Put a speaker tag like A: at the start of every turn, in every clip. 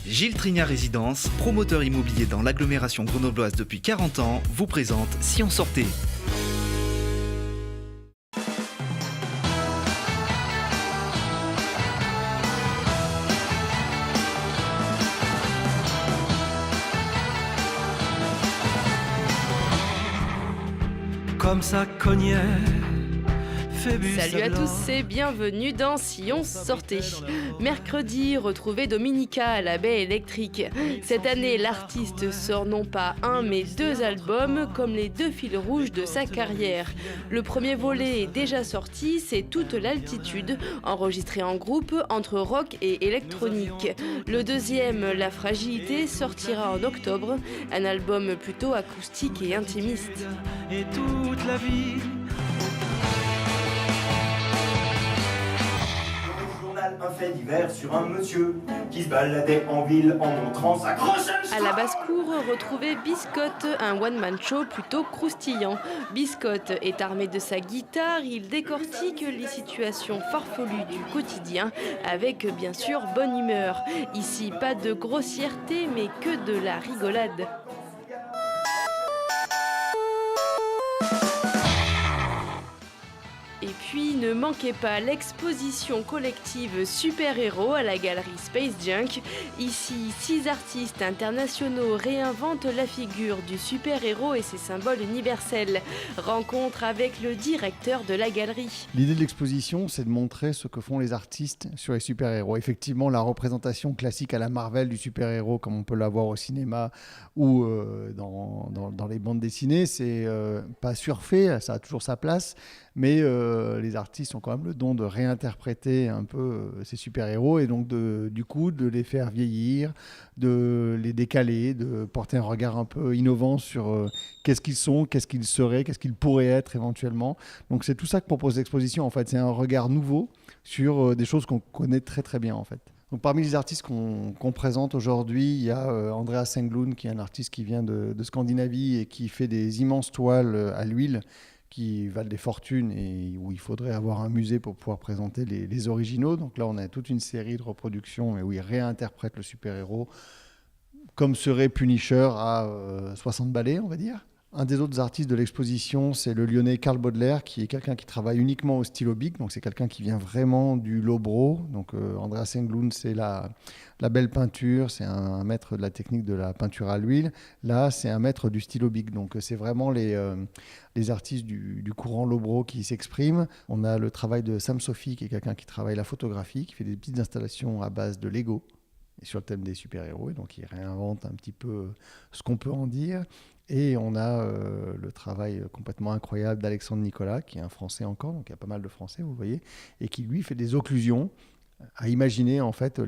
A: Gilles Trignat Résidence, promoteur immobilier dans l'agglomération grenobloise depuis 40 ans, vous présente Si on sortait.
B: Comme ça cognait.
C: Salut à tous et bienvenue dans Si on sortait. Mercredi, retrouvez Dominica à la baie électrique. Cette année, l'artiste sort non pas un mais deux albums comme les deux fils rouges de sa carrière. Le premier volet est déjà sorti, c'est Toute l'altitude, enregistré en groupe entre rock et électronique. Le deuxième, La fragilité, sortira en octobre, un album plutôt acoustique et intimiste.
B: Et toute la vie.
D: Un fait divers sur un monsieur qui se baladait en ville en montrant sa grosse.
C: À la basse-cour, retrouvez Biscotte, un one-man show plutôt croustillant. Biscotte est armé de sa guitare, il décortique les situations farfelues du quotidien avec bien sûr bonne humeur. Ici, pas de grossièreté mais que de la rigolade. Et puis, ne manquez pas l'exposition collective Super-Héros à la galerie Space Junk. Ici, 6 artistes internationaux réinventent la figure du super-héros et ses symboles universels. Rencontre avec le directeur de la galerie.
E: L'idée de l'exposition, c'est de montrer ce que font les artistes sur les super-héros. Effectivement, la représentation classique à la Marvel du super-héros, comme on peut l'avoir au cinéma ou dans les bandes dessinées, c'est pas surfait, ça a toujours sa place, mais les artistes ont quand même le don de réinterpréter un peu ces super-héros et donc du coup de les faire vieillir, de les décaler, de porter un regard un peu innovant sur qu'est-ce qu'ils sont, qu'est-ce qu'ils seraient, qu'est-ce qu'ils pourraient être éventuellement. Donc c'est tout ça que propose l'exposition en fait, c'est un regard nouveau sur des choses qu'on connaît très très bien en fait. Donc, parmi les artistes qu'on présente aujourd'hui, il y a Andreas Englund qui est un artiste qui vient de Scandinavie et qui fait des immenses toiles à l'huile qui valent des fortunes et où il faudrait avoir un musée pour pouvoir présenter les originaux. Donc là, on a toute une série de reproductions mais où il réinterprète le super-héros comme serait Punisher à 60 balais, on va dire. Un des autres artistes de l'exposition, c'est le Lyonnais Karl Baudelaire, qui est quelqu'un qui travaille uniquement au stylo bic. Donc c'est quelqu'un qui vient vraiment du lobro. Donc Andreas Englund, c'est la belle peinture, c'est un maître de la technique de la peinture à l'huile. Là, c'est un maître du stylo bic. Donc c'est vraiment les artistes du courant lobro qui s'expriment. On a le travail de Sam Sophie, qui est quelqu'un qui travaille la photographie, qui fait des petites installations à base de Lego et sur le thème des super-héros. Et donc il réinvente un petit peu ce qu'on peut en dire. Et on a le travail complètement incroyable d'Alexandre Nicolas, qui est un Français encore, donc il y a pas mal de Français, vous voyez, et qui lui fait des occlusions à imaginer en fait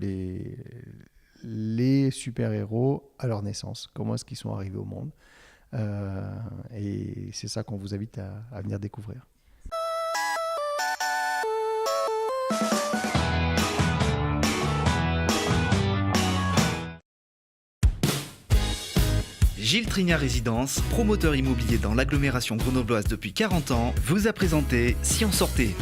E: les super-héros à leur naissance, comment est-ce qu'ils sont arrivés au monde. Et c'est ça qu'on vous invite à venir découvrir.
A: Gilles Trignat Résidence, promoteur immobilier dans l'agglomération grenobloise depuis 40 ans, vous a présenté Si on sortait.